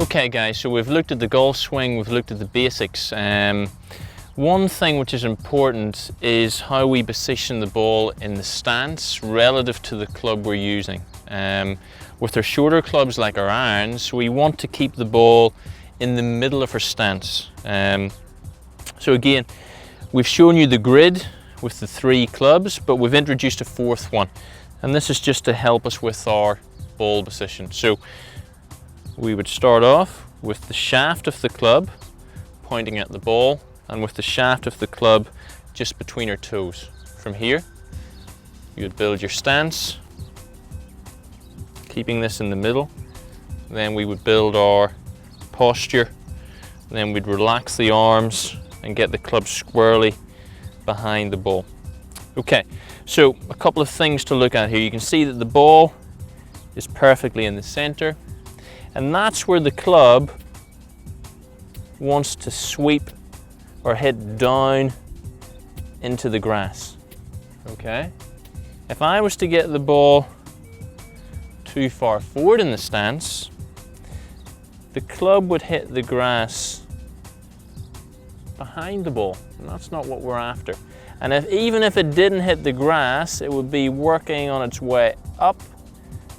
Okay guys, so we've looked at the golf swing, we've looked at the basics. One thing which is important is how we position the ball in the stance relative to the club we're using. With our shorter clubs like our irons, we want to keep the ball in the middle of our stance. So again, we've shown you the grid with the 3 clubs, but we've introduced a 4th one. And this is just to help us with our ball position. So we would start off with the shaft of the club pointing at the ball, and with the shaft of the club just between our toes. From here, you would build your stance, keeping this in the middle. Then we would build our posture. Then we'd relax the arms and get the club squarely behind the ball. Okay, so a couple of things to look at here. You can see that the ball is perfectly in the center, and that's where the club wants to sweep or head down into the grass. Okay, if I was to get the ball too far forward in the stance, the club would hit the grass behind the ball, and that's not what we're after. And even if it didn't hit the grass, it would be working on its way up,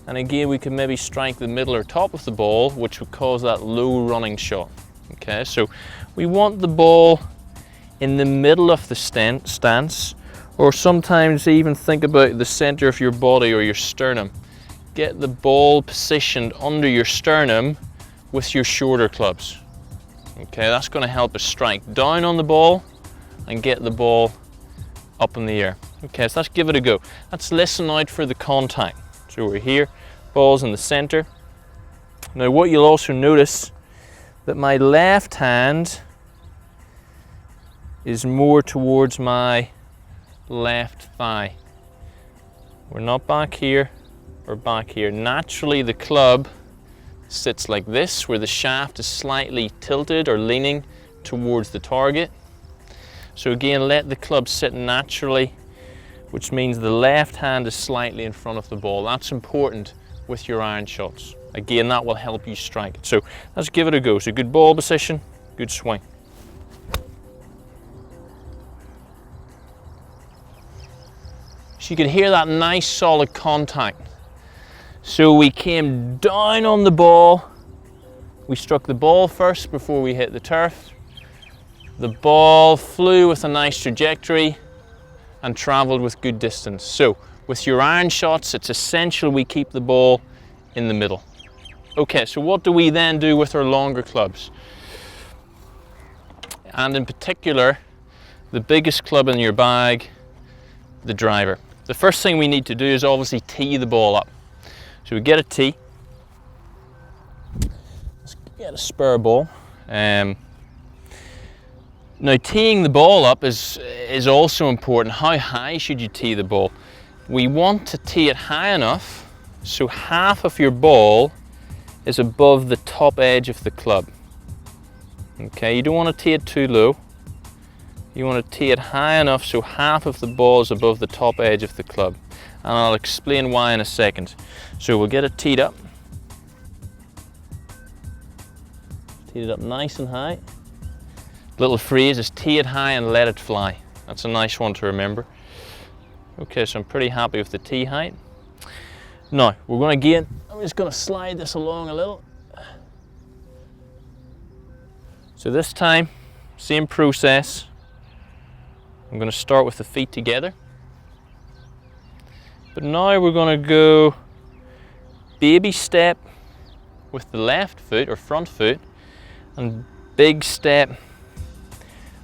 and again we could maybe strike the middle or top of the ball, which would cause that low running shot. Okay, so we want the ball in the middle of the stance, or sometimes even think about the center of your body or your sternum. Get the ball positioned under your sternum with your shorter clubs. Okay, that's going to help us strike down on the ball and get the ball up in the air. Okay, so let's give it a go. Let's listen out for the contact. So we're here, ball's in the center. Now what you'll also notice that my left hand is more towards my left thigh. We're not back here, we're back here. Naturally the club sits like this, where the shaft is slightly tilted or leaning towards the target. So again, let the club sit naturally, which means the left hand is slightly in front of the ball. That's important with your iron shots. Again, that will help you strike it. So let's give it a go. So good ball position, good swing. So you can hear that nice solid contact. So we came down on the ball, we struck the ball first before we hit the turf. The ball flew with a nice trajectory and traveled with good distance. So with your iron shots, it's essential we keep the ball in the middle. Okay, so what do we then do with our longer clubs? And in particular, the biggest club in your bag, the driver. The first thing we need to do is obviously tee the ball up. So we get a tee. Let's get a spare ball. Now teeing the ball up is also important. How high should you tee the ball? We want to tee it high enough so half of your ball is above the top edge of the club. Okay, you don't want to tee it too low. You want to tee it high enough so half of the ball is above the top edge of the club. And I'll explain why in a second. So we'll get it teed up. Tee it up nice and high. Little phrase is tee it high and let it fly. That's a nice one to remember. Okay, so I'm pretty happy with the tee height. Now, we're going to I'm just going to slide this along a little. So this time, same process. I'm going to start with the feet together. But now we're going to go baby step with the left foot or front foot, and big step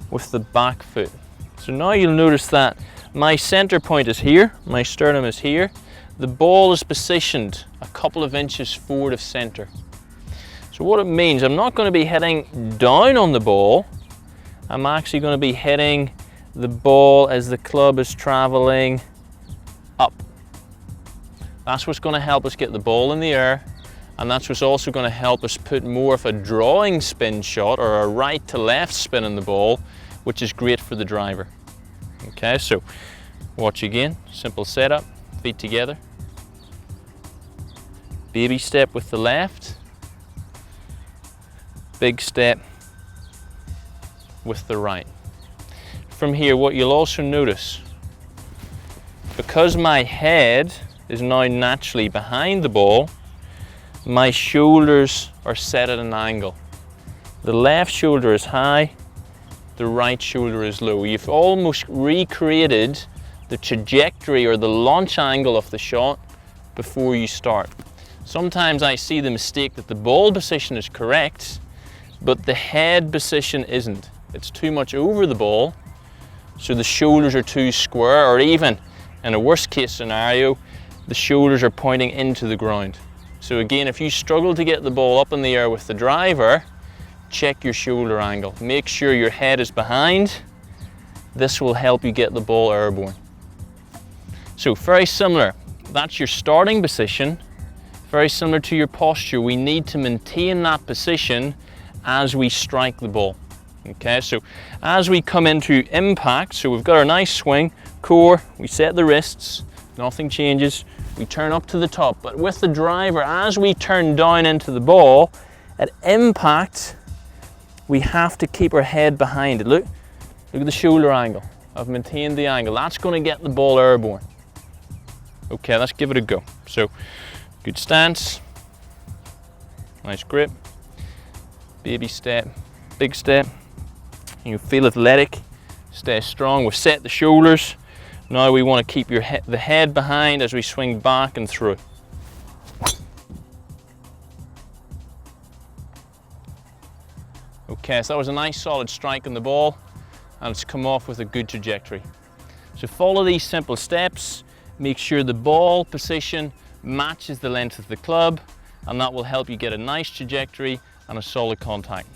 with the back foot. So now you'll notice that my center point is here, my sternum is here. The ball is positioned a couple of inches forward of center. So what it means, I'm not going to be heading down on the ball. I'm actually going to be hitting the ball as the club is traveling up. That's what's going to help us get the ball in the air, and that's what's also going to help us put more of a drawing spin shot or a right to left spin on the ball, which is great for the driver. Okay, so watch again, simple setup, feet together. Baby step with the left, big step with the right. From here, what you'll also notice, because my head is now naturally behind the ball, my shoulders are set at an angle. The left shoulder is high, the right shoulder is low. You've almost recreated the trajectory or the launch angle of the shot before you start. Sometimes I see the mistake that the ball position is correct, but the head position isn't. It's too much over the ball, so the shoulders are too square, or even in a worst case scenario, the shoulders are pointing into the ground. So again, if you struggle to get the ball up in the air with the driver, check your shoulder angle. Make sure your head is behind. This will help you get the ball airborne. So very similar. That's your starting position. Very similar to your posture. We need to maintain that position as we strike the ball. Okay, so as we come into impact, so we've got our nice swing, core, we set the wrists, nothing changes, we turn up to the top. But with the driver, as we turn down into the ball, at impact, we have to keep our head behind it. Look at the shoulder angle. I've maintained the angle. That's going to get the ball airborne. Okay, let's give it a go. So, good stance, nice grip, baby step, big step. You feel athletic, stay strong. We've set the shoulders. Now we want to keep the head behind as we swing back and through. Okay, so that was a nice solid strike on the ball, and it's come off with a good trajectory. So follow these simple steps, make sure the ball position matches the length of the club, and that will help you get a nice trajectory and a solid contact.